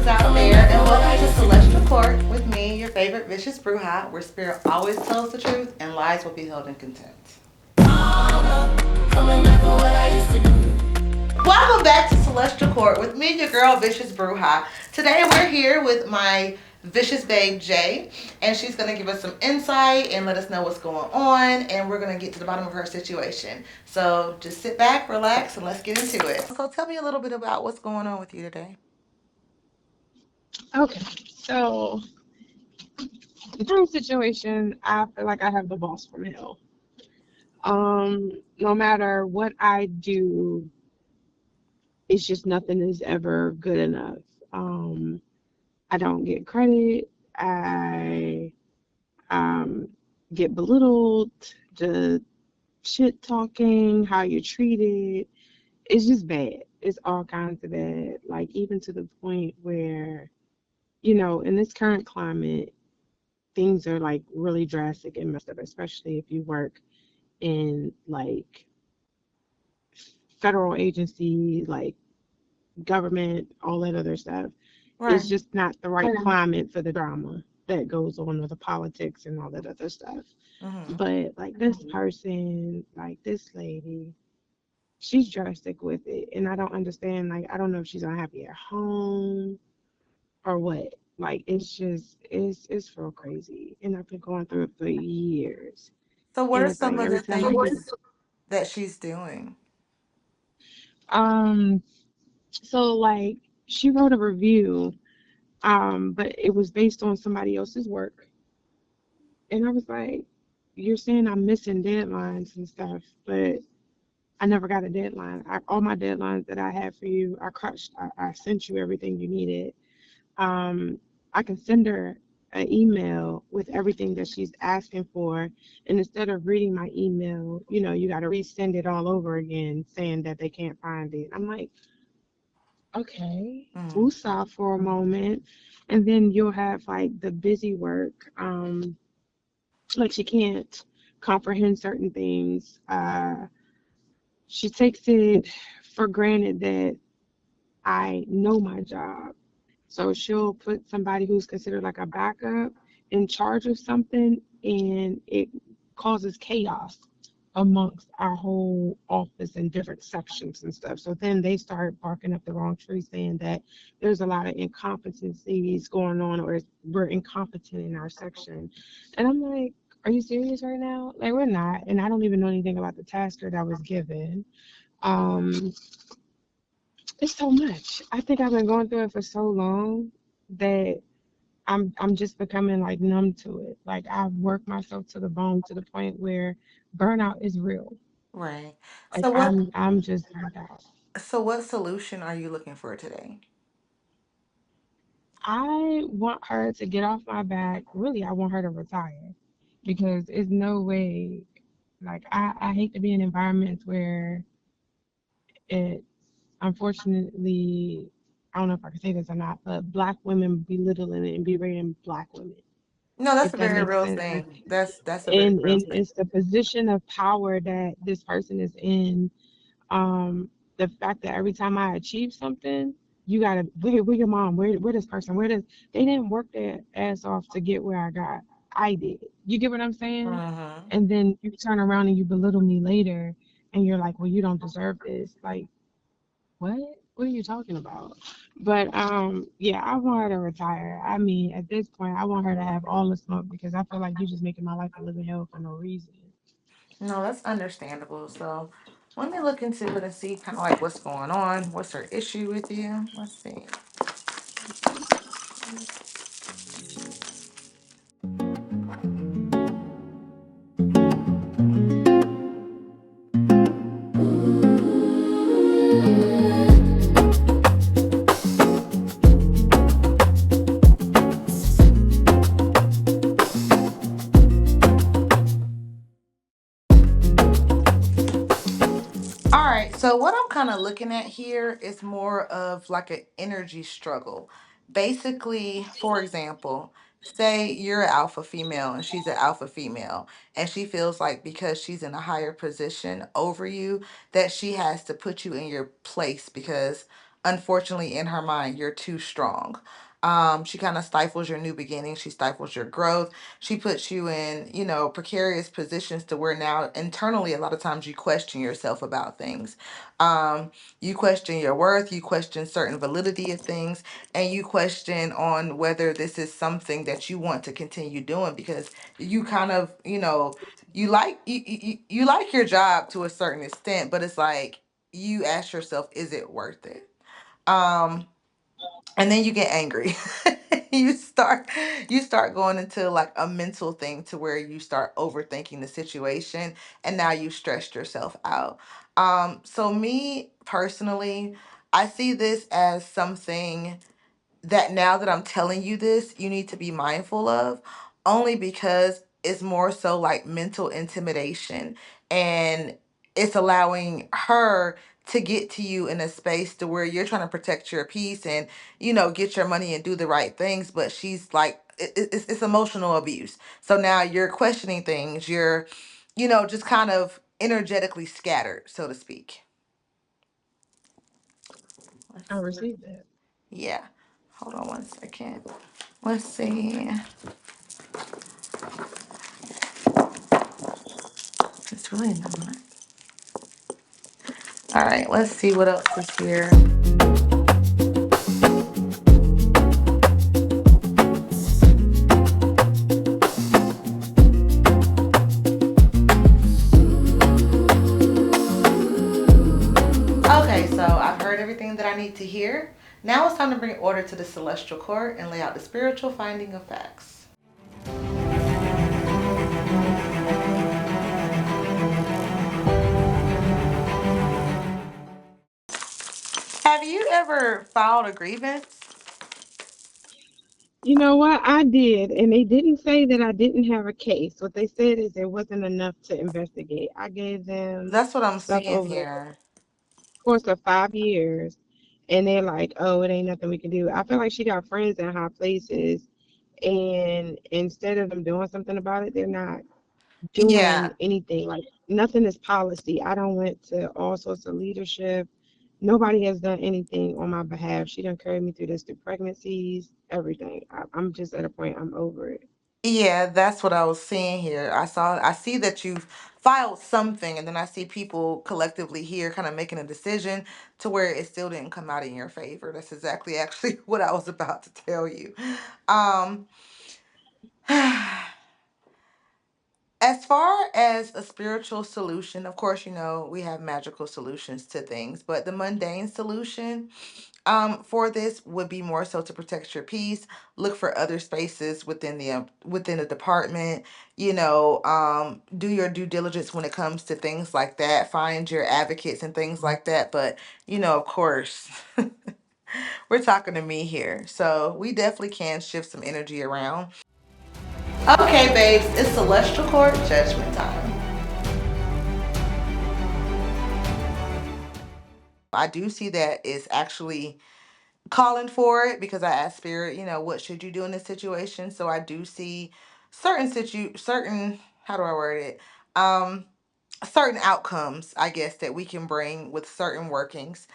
witches out there, and welcome to Celestial Court with me, your favorite Viciouz Bruja, where spirit always tells the truth and lies will be held in contempt. Welcome back to Celestial Court with me, your girl Viciouz Bruja. Today we're here with my vicious babe Jay, and she's gonna give us some insight and let us know what's going on, and we're gonna get to the bottom of her situation. So just sit back, relax, and let's get into it. So tell me a little bit about what's going on with you today. Okay, so the current situation, I feel like I have the boss from hell. No matter what I do, it's just nothing is ever good enough. Um, I don't get credit. I um get belittled. The shit talking, how you're treated, it's just bad. It's all kinds of bad. Like even to the point where, in this current climate, things are like really drastic and messed up, especially if you work in like federal agency, like government, all that other stuff. Right. It's just not the right climate for the drama that goes on or the politics and all that other stuff. Mm-hmm. But like this person, like this lady, she's drastic with it. And I don't understand, like, I don't know if she's unhappy at home or what. Like it's real crazy. And I've been going through it for years. So what And are it's like some of every the time I get things that she's doing? um so like she wrote a review, but it was based on somebody else's work. And I was like, you're saying I'm missing deadlines and stuff, but I never got a deadline. All my deadlines that I had for you, I crushed. I sent you everything you needed. um, I can send her an email with everything that she's asking for. And instead of reading my email, you got to resend it all over again saying that they can't find it. I'm like, okay, Mm. woosah for a moment. And then you'll have like the busy work. Like she can't comprehend certain things. She takes it for granted that I know my job. So she'll put somebody who's considered like a backup in charge of something, and it causes chaos amongst our whole office and different sections and stuff. So then they start barking up the wrong tree saying that there's a lot of incompetencies going on, or we're incompetent in our section. And I'm like, are you serious right now? Like, we're not. And I don't even know anything about the task that I was given. Um, it's so much. I think I've been going through it for so long that I'm just becoming like numb to it. Like I've worked myself to the bone to the point where burnout is real. Right. Like So what I'm just burnt out. so what solution are you looking for today? I want her to get off my back. Really, I want her to retire because it's no way. Like I hate to be in environments where it's unfortunately, I don't know if I can say this or not, but black women belittling and berating black women, No, that's if a that very makes real sense. thing. That's a very real And thing. it's the position of power that this person is in. The fact that every time I achieve something, you gotta where your mom, where this person, where this they didn't work their ass off to get where I got. I did. You get what I'm saying? Mm-hmm. And then you turn around and you belittle me later, and you're like, well, you don't deserve this. Like, what? What are you talking about? But yeah, I want her to retire. I mean, at this point, I want her to have all the smoke because I feel like you're just making my life a living hell for no reason. No, that's understandable. So let me look into it and see kind of like what's going on. What's her issue with you? Let's see. All right, so what I'm kind of looking at here is more of like an energy struggle. Basically, for example, say you're an alpha female and she's an alpha female, and she feels like because she's in a higher position over you, that she has to put you in your place because unfortunately, in her mind, you're too strong. She kind of stifles your new beginning. She stifles your growth. She puts you in, precarious positions to where now internally, a lot of times you question yourself about things. You question your worth. You question certain validity of things, and you question on whether this is something that you want to continue doing because you kind of, you like your job to a certain extent, but it's like you ask yourself, is it worth it? Um, and then you get angry. you start you start going into like a mental thing to where you start overthinking the situation, and now you stressed yourself out. So me personally, I see this as something that now that I'm telling you this, you need to be mindful of, only because it's more so like mental intimidation, and it's allowing her to get to you in a space to where you're trying to protect your peace and get your money and do the right things, but she's like it's emotional abuse. So now you're questioning things, you're just kind of energetically scattered, so to speak. Let's I see. received that. Yeah, hold on one second. Let's see. It's really not. All right, let's see what else is here. Okay, so I've heard everything that I need to hear. Now it's time to bring order to the celestial court and lay out the spiritual finding of facts. Have you ever filed a grievance? You know what? I did, and they didn't say that I didn't have a case. What they said is there wasn't enough to investigate. I gave them That's what I'm stuff seeing over the here. course of 5 years, and they're like, "Oh, it ain't nothing we can do." I feel like she got friends in high places, and instead of them doing something about it, they're not doing Yeah, anything. Like nothing is policy. I don't went to all sorts of leadership. Nobody has done anything on my behalf. She done carried me through this through pregnancies, everything. I'm just at a point. I'm over it. yeah, that's what I was seeing here. I see that you've filed something, and then I see people collectively here kind of making a decision to where it still didn't come out in your favor. That's exactly actually what I was about to tell you. Um, as far as a spiritual solution, of course, we have magical solutions to things, but the mundane solution for this would be more so to protect your peace. Look for other spaces within the department. Do your due diligence when it comes to things like that. Find your advocates and things like that. But of course, we're talking to me here, so we definitely can shift some energy around. Okay, babes, it's celestial court judgment time. I do see that it's actually calling for it because I asked Spirit, what should you do in this situation? So I do see certain how do I word it? Um certain outcomes, I guess, that we can bring with certain workings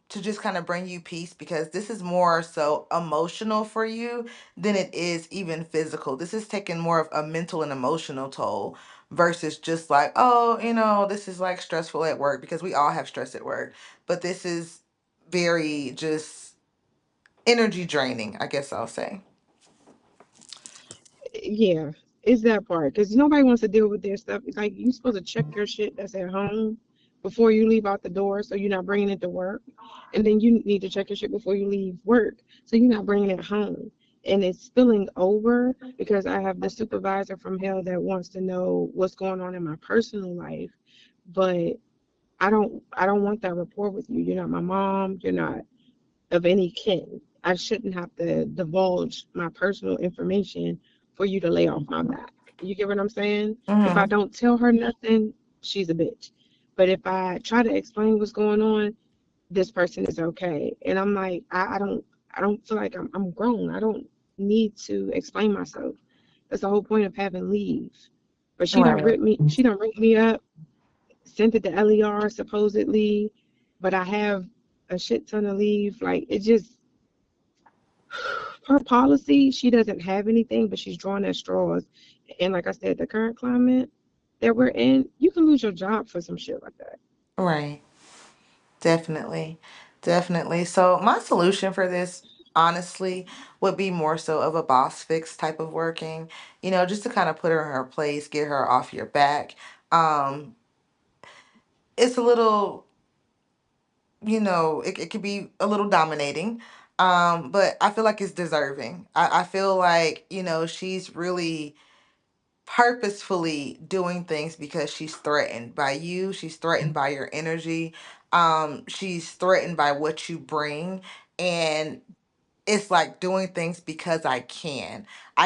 to just kind of bring you peace, because this is more so emotional for you than it is even physical. This is taking more of a mental and emotional toll versus just like, oh, this is like stressful at work, because we all have stress at work. But this is very just energy draining, I guess I'll say. Yeah, it's that part because nobody wants to deal with their stuff. It's like you're supposed to check your shit that's at home before you leave out the door, so you're not bringing it to work, and then you need to check your shit before you leave work, so you're not bringing it home. And it's spilling over because I have the supervisor from hell that wants to know what's going on in my personal life, but I don't want that rapport with you. You're not my mom. You're not of any kin. I shouldn't have to divulge my personal information for you to lay off my back. You get what I'm saying? If I Mm-hmm. don't tell her nothing, she's a bitch. But if I try to explain what's going on, this person is okay. And I'm like, I don't feel like I'm grown. I don't need to explain myself. That's the whole point of having leave. But Right. she done rip me up, sent it to LER supposedly, but I have a shit ton of leave. Like it just her policy, she doesn't have anything, but she's drawing at straws. And like I said, the current climate that we're in, you can lose your job for some shit like that. Right. Definitely. Definitely. So my solution for this honestly would be more so of a boss fix type of working, just to kind of put her in her place, get her off your back. Um, it's a little, it could be a little dominating. But I feel like it's deserving. I feel like, she's really purposefully doing things because she's threatened by you, she's threatened by your energy, she's threatened by what you bring, and it's like doing things because I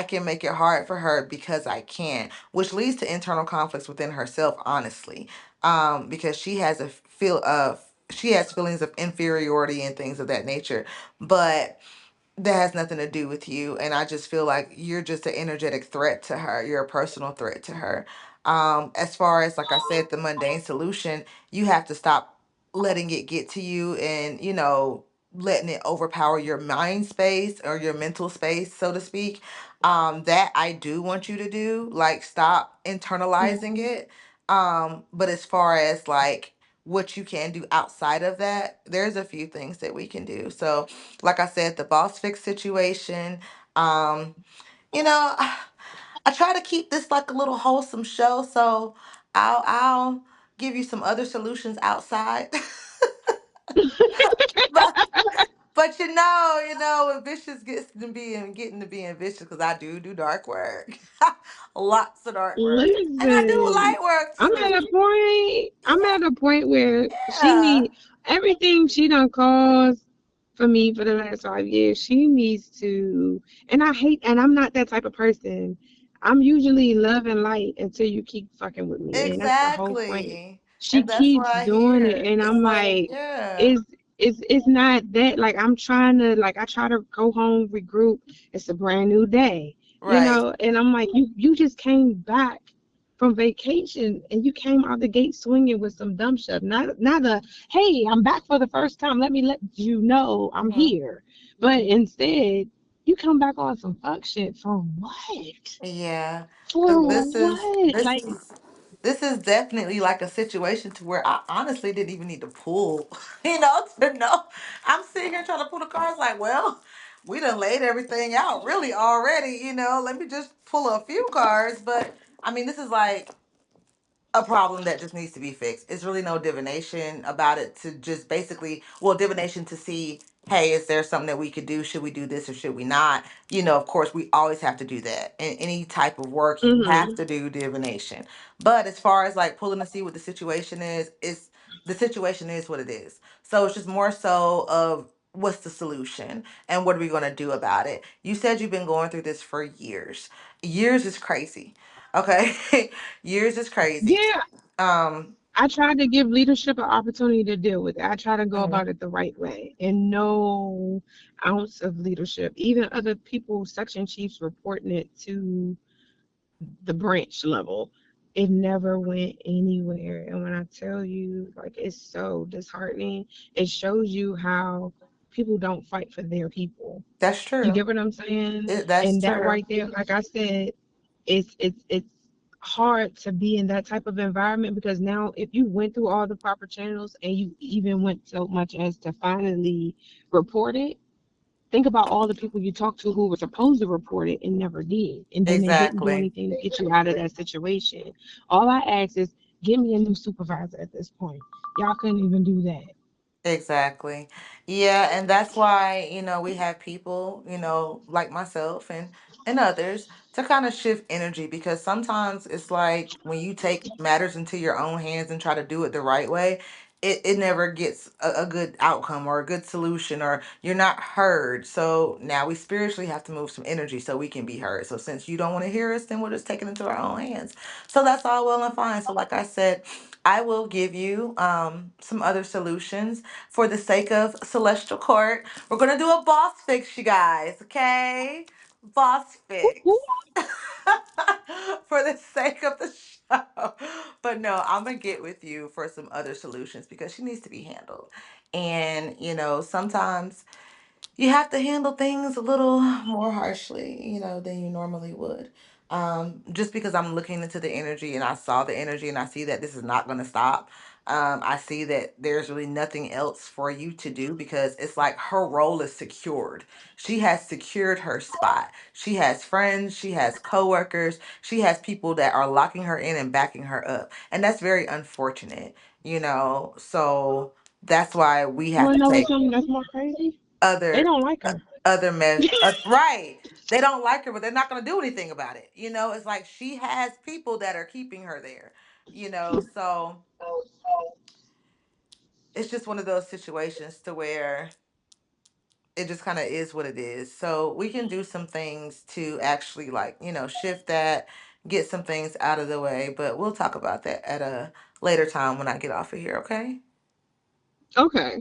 can make it hard for her because I can, which leads to internal conflicts within herself, honestly, because she has feelings of inferiority and things of that nature, but that has nothing to do with you. And I just feel like you're just an energetic threat to her. You're a personal threat to her. As far as, like I said, the mundane solution, you have to stop letting it get to you, and letting it overpower your mind space or your mental space, so to speak. That I do want you to do, like, stop internalizing it. But as far as like what you can do outside of that, there's a few things that we can do. So like I said, the boss fix situation. Um, you know, I try to keep this like a little wholesome show, so I'll give you some other solutions outside. but but when vicious gets to being getting to being vicious, because I do dark work, lots of dark work, and I do Listen, light work I'm too. at a point. I'm at a point where she Yeah, need everything she done caused for me for the last 5 years. She needs to, and I hate, and I'm not that type of person. I'm usually love and light until you keep fucking with me, and that's the whole point. exactly, She and that's keeps what I doing it, hear. and It's I'm like, like, yeah, is it's not that like I'm trying to like I try to go home regroup. It's a brand new day, right. and I'm like, you just came back from vacation and you came out the gate swinging with some dumb stuff. Not a hey, I'm back for the first time. Let you know I'm Hmm. here. But instead, you come back on some fuck shit for what? Yeah, For because this is what? this Like is this is definitely like a situation to where I honestly didn't even need to pull, to know. I'm sitting here trying to pull the cards like, well, we done laid everything out really already, Let me just pull a few cards, but I mean, this is like a problem that just needs to be fixed. It's really no divination about it, to just basically, well, divination to see, hey, is there something that we could do? Should we do this or should we not? Of course, we always have to do that. In any type of work, you have mm-hmm. to do divination. But as far as like pulling to see what the situation is the situation is what it is. So it's just more so of what's the solution and what are we going to do about it? You said you've been going through this for years. Years is crazy. Okay. Years is crazy. Yeah, Um, I try to give leadership an opportunity to deal with it. I try to go mhm, about it the right way and no ounce of leadership. Even other people, section chiefs reporting it to the branch level. It never went anywhere. And when I tell you, like, it's so disheartening, it shows you how people don't fight for their people. that's You true. get what I'm saying? That's And that true. right there, like I said, it's hard to be in that type of environment because now if you went through all the proper channels and you even went so much as to finally report it, think about all the people you talked to who were supposed to report it and never did. And then they didn't do Exactly. anything to get you out of that situation. All I ask is give me a new supervisor at this point. Y'all couldn't even do that. Exactly. Yeah, and that's why, we have people, like myself and others, to kind of shift energy, because sometimes it's like when you take matters into your own hands and try to do it the right way, it never gets a good outcome or a good solution, or you're not heard. So now we spiritually have to move some energy so we can be heard. So since you don't want to hear us, then we'll just take it into our own hands. So that's all well and fine. So like I said, I will give you some other solutions for the sake of Celestial Court. We're gonna do a boss fix, you guys, okay? Boss fix. For the sake of the show. But no, I'm gonna get with you for some other solutions because she needs to be handled. And, sometimes you have to handle things a little more harshly, than you normally would. Just because I'm looking into the energy and I saw the energy and I see that this is not going to stop. I see that there's really nothing else for you to do because it's like her role is secured. She has secured her spot. She has friends, she has coworkers, she has people that are locking her in and backing her up. And that's very unfortunate. So that's why we You have wanna to know what's take something that's more crazy? They other don't like uh, her. other men right. They don't like her, but they're not going to do anything about it. It's like she has people that are keeping her there. So it's just one of those situations to where it just kind of is what it is. So we can do some things to actually, like, shift that, get some things out of the way, but we'll talk about that at a later time when I get off of here. Okay. Okay.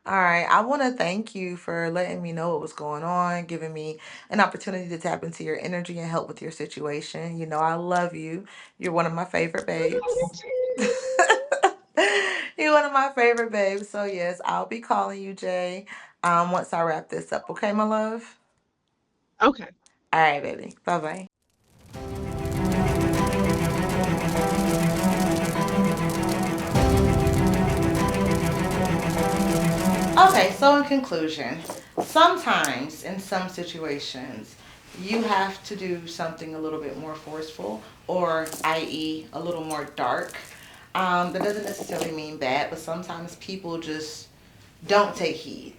All right. I want to thank you for letting me know what was going on, giving me an opportunity to tap into your energy and help with your situation. I love you. You're one of my favorite babes. You're one of my favorite babes. So, yes, I'll be calling you, Jay, once I wrap this up. Okay, my love? Okay. All right, baby. Bye bye. Okay, so in conclusion, sometimes in some situations, you have to do something a little bit more forceful, or i.e., a little more dark. That doesn't necessarily mean bad, but sometimes people just don't take heed.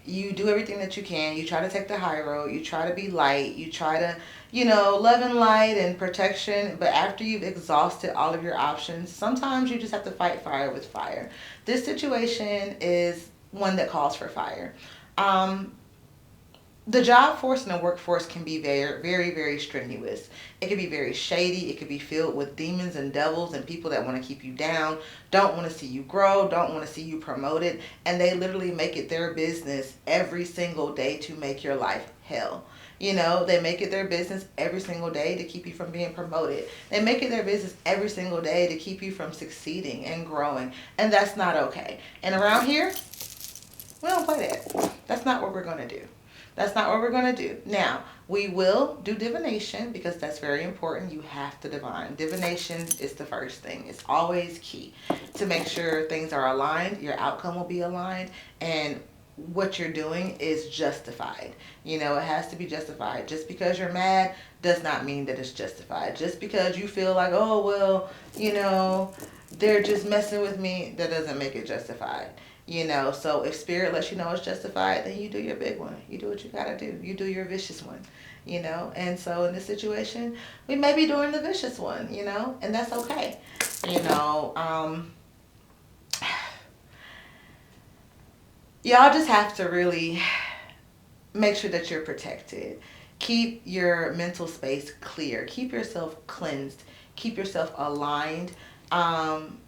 You do everything that you can. You try to take the high road. You try to be light. You try to, love and light and protection. But after you've exhausted all of your options, sometimes you just have to fight fire with fire. This situation is one that calls for fire. Um, the job force and the workforce can be very, very, very strenuous. It can be very shady. It can be filled with demons and devils and people that want to keep you down, don't want to see you grow, don't want to see you promoted, and they literally make it their business every single day to make your life hell. They make it their business every single day to keep you from being promoted. They make it their business every single day to keep you from succeeding and growing. And that's not okay. And around here, we don't play that. That's not what we're going to do. That's not what we're going to do. Now, we will do divination because that's very important. You have to divine. Divination is the first thing. It's always key to make sure things are aligned, your outcome will be aligned, and what you're doing is justified. It has to be justified. Just because you're mad does not mean that it's justified. Just because you feel like, oh, well, they're just messing with me, that doesn't make it justified. So if spirit lets you know it's justified, then you do your big one. You do what you gotta do. You do your vicious one. And so in this situation, we may be doing the vicious one, and that's okay. You know, um, y'all just have to really make sure that you're protected. Keep your mental space clear. Keep yourself cleansed. Keep yourself aligned. Um,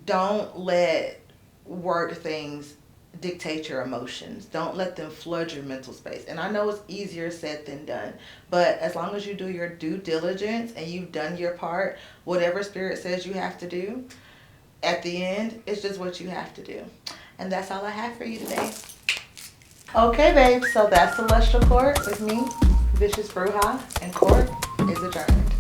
don't let work things dictate your emotions. Don't let them flood your mental space. And I know it's easier said than done, but as long as you do your due diligence and you've done your part, whatever spirit says you have to do, at the end, it's just what you have to do. And that's all I have for you today. Okay, babe, so that's Celestial Court with me, Viciouz Bruja, and court is adjourned.